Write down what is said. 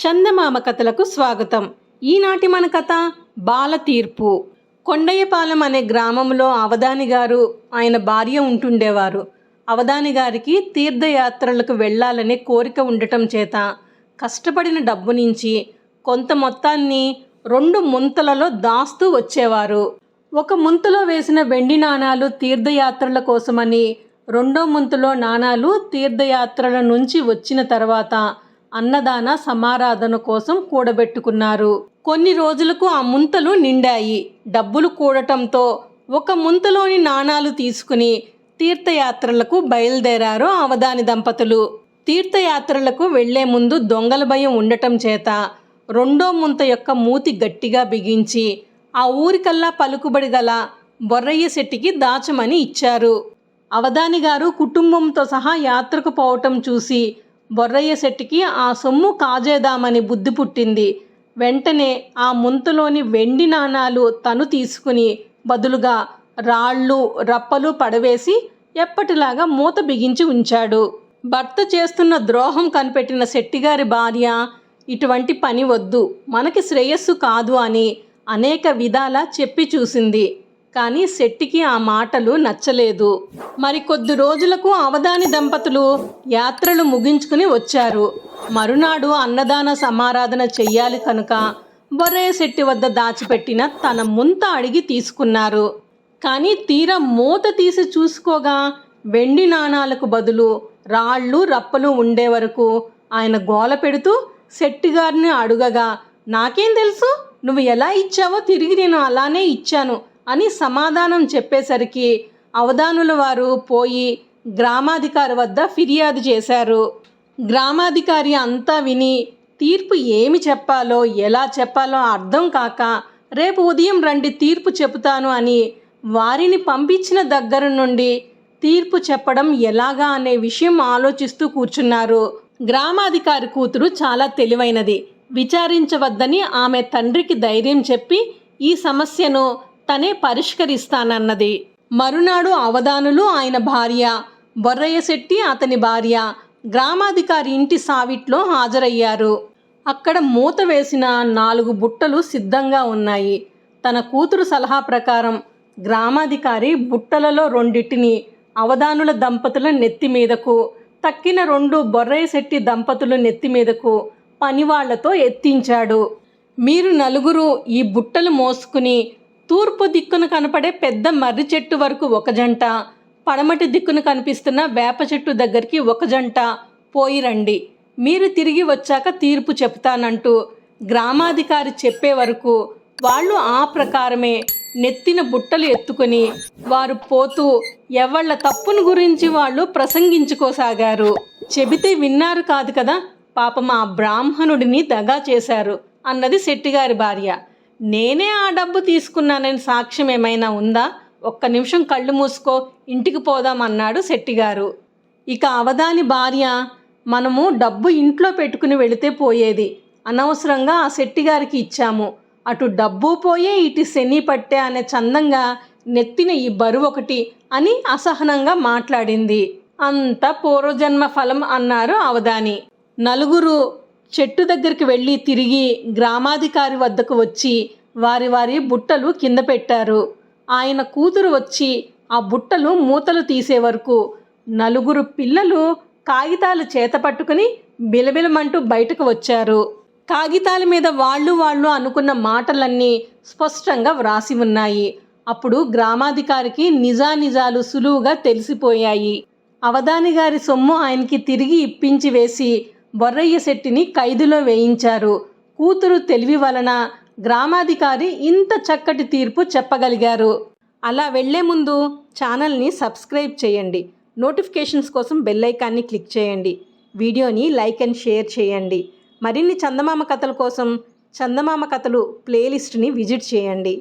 చందమామ కథలకు స్వాగతం. ఈనాటి మన కథ బాల తీర్పు. కొండయ్యపాలెం అనే గ్రామంలో అవధాని గారు ఆయన భార్య ఉంటుండేవారు. అవధాని గారికి తీర్థయాత్రలకు వెళ్ళాలనే కోరిక ఉండటం చేత కష్టపడిన డబ్బు నుంచి కొంత మొత్తాన్ని 2 ముంతలలో దాస్తూ వచ్చేవారు. ఒక ముంతలో వేసిన వెండి నాణాలు తీర్థయాత్రల కోసమని, 2వ ముంతలో నాణాలు తీర్థయాత్రల నుంచి వచ్చిన తర్వాత అన్నదాన సమారాధన కోసం కూడబెట్టుకున్నారు. కొన్ని రోజులకు ఆ ముంతలు నిండాయి. డబ్బులు కూడటంతో ఒక ముంతలోని నాణాలు తీసుకుని తీర్థయాత్రలకు బయలుదేరారు అవధాని దంపతులు. తీర్థయాత్రలకు వెళ్లే ముందు దొంగల భయం ఉండటం చేత 2వ ముంత యొక్క మూతి గట్టిగా బిగించి ఆ ఊరికల్లా పలుకుబడి గల బొర్రయ్య శెట్టికి దాచమని ఇచ్చారు. అవధాని గారు కుటుంబంతో సహా యాత్రకు పోవటం చూసి బొర్రయ్య శెట్టికి ఆ సొమ్ము కాజేద్దామని బుద్ధి పుట్టింది. వెంటనే ఆ ముంతలోని వెండి నాణాలు తను తీసుకుని బదులుగా రాళ్ళు రప్పలు పడవేసి ఎప్పటిలాగా మూత బిగించి ఉంచాడు. భర్త చేస్తున్న ద్రోహం కనిపెట్టిన శెట్టిగారి భార్య ఇటువంటి పని వద్దు, మనకి శ్రేయస్సు కాదు అని అనేక విధాలా చెప్పి చూసింది. కానీ శెట్టికి ఆ మాటలు నచ్చలేదు. మరికొద్ది రోజులకు అవధాని దంపతులు యాత్రలు ముగించుకుని వచ్చారు. మరునాడు అన్నదాన సమారాధన చెయ్యాలి కనుక బొర్రయ్య శెట్టి వద్ద దాచిపెట్టిన తన ముంత అడిగి తీసుకున్నారు. కానీ తీరా మూత తీసి చూసుకోగా వెండి నాణాలకు బదులు రాళ్ళు రప్పలు ఉండే వరకు ఆయన గోల పెడుతూ శెట్టిగారిని అడుగగా, నాకేం తెలుసు, నువ్వు ఎలా ఇచ్చావో తిరిగి నేను అలానే ఇచ్చాను అని సమాధానం చెప్పేసరికి అవధానుల వారు పోయి గ్రామాధికారి వద్ద ఫిర్యాదు చేశారు. గ్రామాధికారి అంతా విని తీర్పు ఏమి చెప్పాలో ఎలా చెప్పాలో అర్థం కాక, రేపు ఉదయం రండి తీర్పు చెబుతాను అని వారిని పంపించిన దగ్గర నుండి తీర్పు చెప్పడం ఎలాగా అనే విషయం ఆలోచిస్తూ కూర్చున్నారు. గ్రామాధికారి కూతురు చాలా తెలివైనది. విచారించవద్దని ఆమె తండ్రికి ధైర్యం చెప్పి ఈ సమస్యను తనే పరిష్కరిస్తానన్నది. మరునాడు అవధానులు, ఆయన భార్య, బొర్రయ్య శెట్టి అతని భార్య గ్రామాధికారి ఇంటి సావిట్లో హాజరయ్యారు. అక్కడ మూత వేసిన 4 బుట్టలు సిద్ధంగా ఉన్నాయి. తన కూతురు సలహా ప్రకారం గ్రామాధికారి బుట్టలలో 2 అవధానుల దంపతుల నెత్తి మీదకు, తక్కిన 2 బొర్రయ్య శెట్టి దంపతుల నెత్తి మీదకు పనివాళ్లతో ఎత్తించాడు. మీరు నలుగురు ఈ బుట్టలు మోసుకుని తూర్పు దిక్కున కనపడే పెద్ద మర్రి చెట్టు వరకు ఒక జంట, పడమటి దిక్కున కనిపిస్తున్న వేప చెట్టు దగ్గరికి ఒక జంట పోయి రండి. మీరు తిరిగి వచ్చాక తీర్పు చెప్తానంటూ గ్రామాధికారి చెప్పే వరకు వాళ్ళు ఆ ప్రకారమే నెత్తిన బుట్టలు ఎత్తుకొని వారు పోతూ ఎవళ్ళ తప్పును గురించి వాళ్ళు ప్రసంగించుకోసాగారు. చెబితే విన్నారు కాదు కదా, పాపం ఆ బ్రాహ్మణుడిని దగా చేశారు అన్నది శెట్టిగారి భార్య. నేనే ఆ డబ్బు తీసుకున్నానని సాక్ష్యం ఏమైనా ఉందా? ఒక్క నిమిషం కళ్ళు మూసుకో, ఇంటికి పోదామన్నాడు శెట్టిగారు. ఇక అవధాని భార్య, మనము డబ్బు ఇంట్లో పెట్టుకుని వెళితే పోయేది, అనవసరంగా ఆ శెట్టిగారికి ఇచ్చాము, అటు డబ్బు పోయే ఇటు శని పట్టే అనే చందంగా నెత్తిన ఈ బరువు ఒకటి అని అసహనంగా మాట్లాడింది. అంత పూర్వజన్మ ఫలం అన్నారు అవధాని. నలుగురు చెట్టు దగ్గరికి వెళ్ళి తిరిగి గ్రామాధికారి వద్దకు వచ్చి వారి వారి బుట్టలు కింద పెట్టారు. ఆయన కూతురు వచ్చి ఆ బుట్టలు మూతలు తీసే వరకు నలుగురు పిల్లలు కాగితాలు చేత పట్టుకుని బిలబిలమంటూ బయటకు వచ్చారు. కాగితాల మీద వాళ్ళు అనుకున్న మాటలన్నీ స్పష్టంగా వ్రాసి ఉన్నాయి. అప్పుడు గ్రామాధికారికి నిజానిజాలు సులువుగా తెలిసిపోయాయి. అవధాని గారి సొమ్ము ఆయనకి తిరిగి ఇప్పించి వేసి బొర్రయ్య శెట్టిని ఖైదులో వేయించారు. కూతురు తెలివి వలన గ్రామాధికారి ఇంత చక్కటి తీర్పు చెప్పగలిగారు. అలా వెళ్లే ముందు ఛానల్ని సబ్స్క్రైబ్ చేయండి. నోటిఫికేషన్స్ కోసం బెల్ ఐకాన్ని క్లిక్ చేయండి. వీడియోని లైక్ అండ్ షేర్ చేయండి. మరిన్ని చందమామ కథల కోసం చందమామ కథలు ప్లేలిస్ట్ని విజిట్ చేయండి.